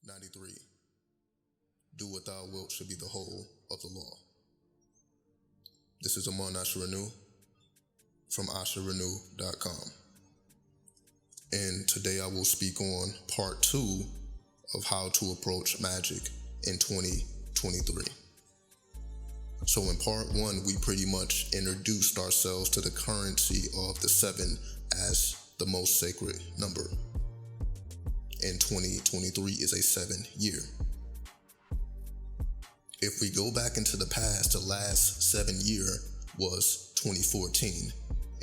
93. Do what thou wilt should be the whole of the law. This is Amon Asherenew from asherenew.com. And today I will speak on part 2 of how to approach magic in 2023. So in part 1, we pretty much introduced ourselves to the currency of the 7 as the most sacred number. And 2023 is a 7 year. If we go back into the past, the last 7 year was 2014.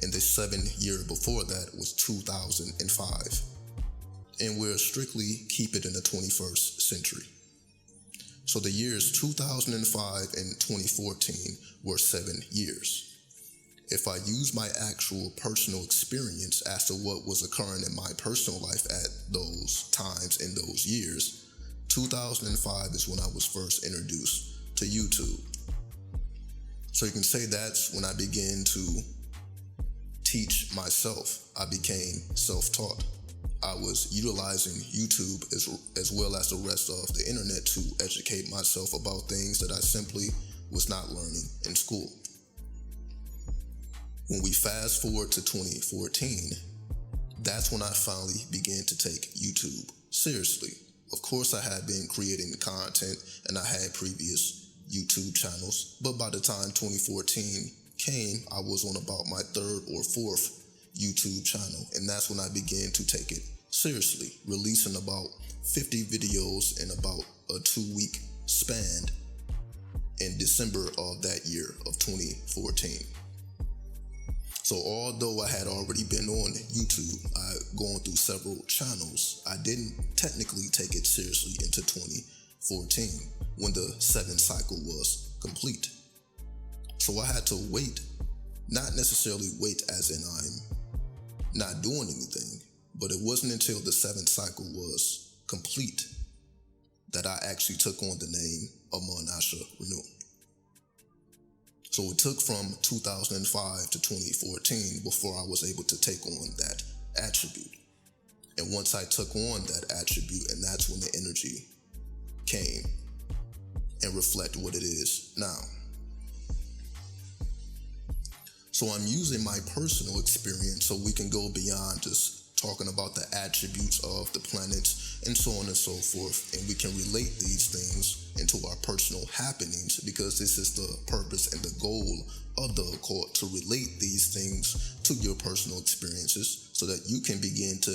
And the 7 year before that was 2005. And we'll strictly keep it in the 21st century. So the years 2005 and 2014 were 7 years. If I use my actual personal experience as to what was occurring in my personal life at those times in those years, 2005 is when I was first introduced to YouTube. So you can say that's when I began to teach myself. I became self-taught. I was utilizing YouTube as well as the rest of the internet to educate myself about things that I simply was not learning in school. When we fast forward to 2014, that's when I finally began to take YouTube seriously. Of course, I had been creating content and I had previous YouTube channels, but by the time 2014 came, I was on about my 3rd or 4th YouTube channel, and that's when I began to take it seriously, releasing about 50 videos in about a 2-week span in December of that year of 2014. So although I had already been on YouTube, I gone through several channels, I didn't technically take it seriously into 2014 when the 7 cycle was complete. So I had to wait, not necessarily wait as in I'm not doing anything, but it wasn't until the 7th cycle was complete that I actually took on the name Amon Asherenew. So it took from 2005 to 2014 before I was able to take on that attribute. And once I took on that attribute, and that's when the energy came and reflected what it is now. So I'm using my personal experience so we can go beyond just talking about the attributes of the planets and so on and so forth, and we can relate these things into our personal happenings, because this is the purpose and the goal of the occult, to relate these things to your personal experiences so that you can begin to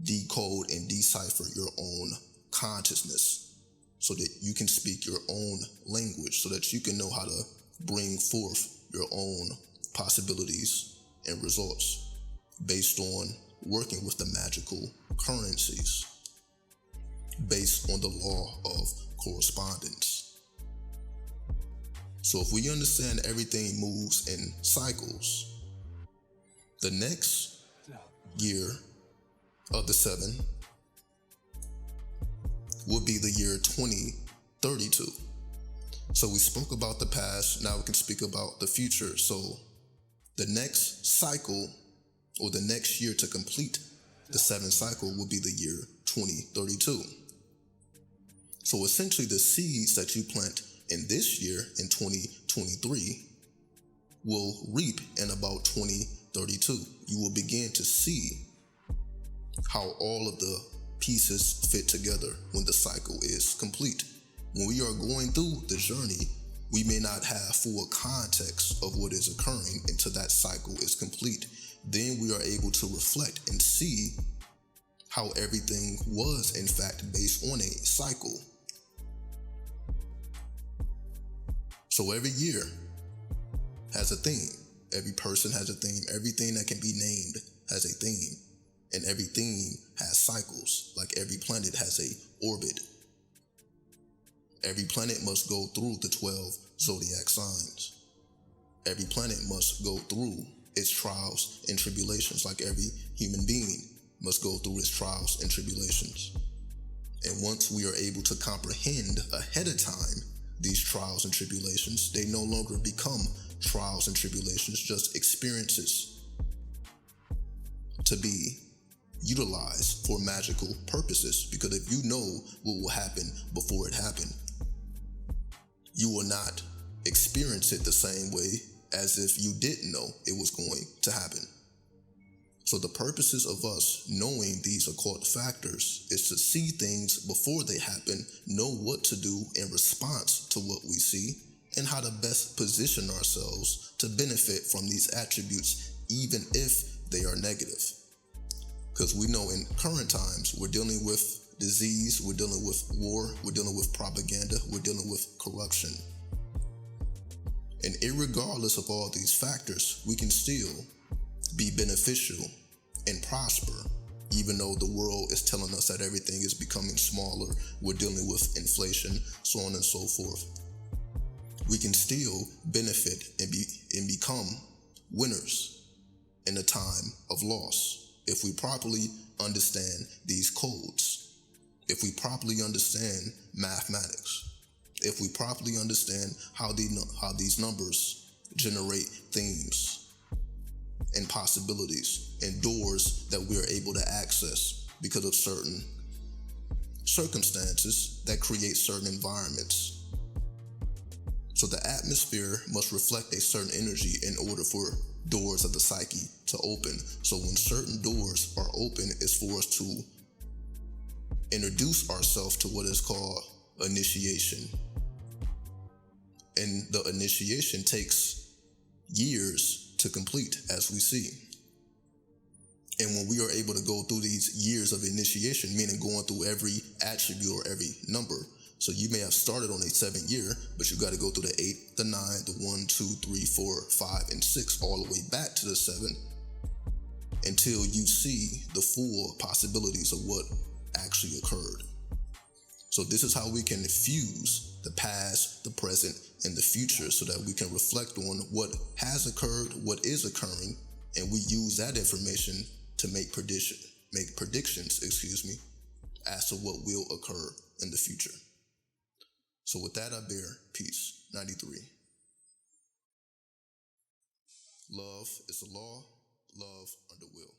decode and decipher your own consciousness, so that you can speak your own language, so that you can know how to bring forth your own possibilities and results based on working with the magical currencies, based on the law of correspondence. So if we understand everything moves in cycles, the next year of the 7 will be the year 2032. So we spoke about the past, now we can speak about the future. So the next cycle, or the next year to complete the 7th cycle, will be the year 2032. So essentially the seeds that you plant in this year, in 2023, will reap in about 2032. You will begin to see how all of the pieces fit together when the cycle is complete. When we are going through the journey, we may not have full context of what is occurring until that cycle is complete. Then we are able to reflect and see how everything was in fact based on a cycle. So every year has a theme. Every person has a theme. Everything that can be named has a theme. And every theme has cycles, like every planet has a orbit. Every planet must go through the 12 zodiac signs. Every planet must go through its trials and tribulations, like every human being must go through its trials and tribulations. And once we are able to comprehend ahead of time these trials and tribulations, they no longer become trials and tribulations, just experiences to be utilize for magical purposes. Because if you know what will happen before it happened, you will not experience it the same way as if you didn't know it was going to happen. So the purposes of us knowing these occult factors is to see things before they happen, know what to do in response to what we see, and how to best position ourselves to benefit from these attributes, even if they are negative. Because we know in current times, we're dealing with disease, we're dealing with war, we're dealing with propaganda, we're dealing with corruption. And irregardless of all these factors, we can still be beneficial and prosper, even though the world is telling us that everything is becoming smaller, we're dealing with inflation, so on and so forth. We can still benefit and become winners in a time of loss if we properly understand these codes, if we properly understand mathematics, if we properly understand how these numbers generate themes and possibilities and doors that we are able to access because of certain circumstances that create certain environments. So the atmosphere must reflect a certain energy in order for doors of the psyche to open. So when certain doors are open, it's for us to introduce ourselves to what is called initiation. And the initiation takes years to complete, as we see. And when we are able to go through these years of initiation, meaning going through every attribute or every number, so you may have started on a 7 year, but you got to go through the 8, the 9, the 1, 2, 3, 4, 5, and 6, all the way back to the 7, until you see the full possibilities of what actually occurred. So this is how we can fuse the past, the present, and the future so that we can reflect on what has occurred, what is occurring, and we use that information to make predictions, as to what will occur in the future. So with that, I bear peace. 93. Love is the law, love under will.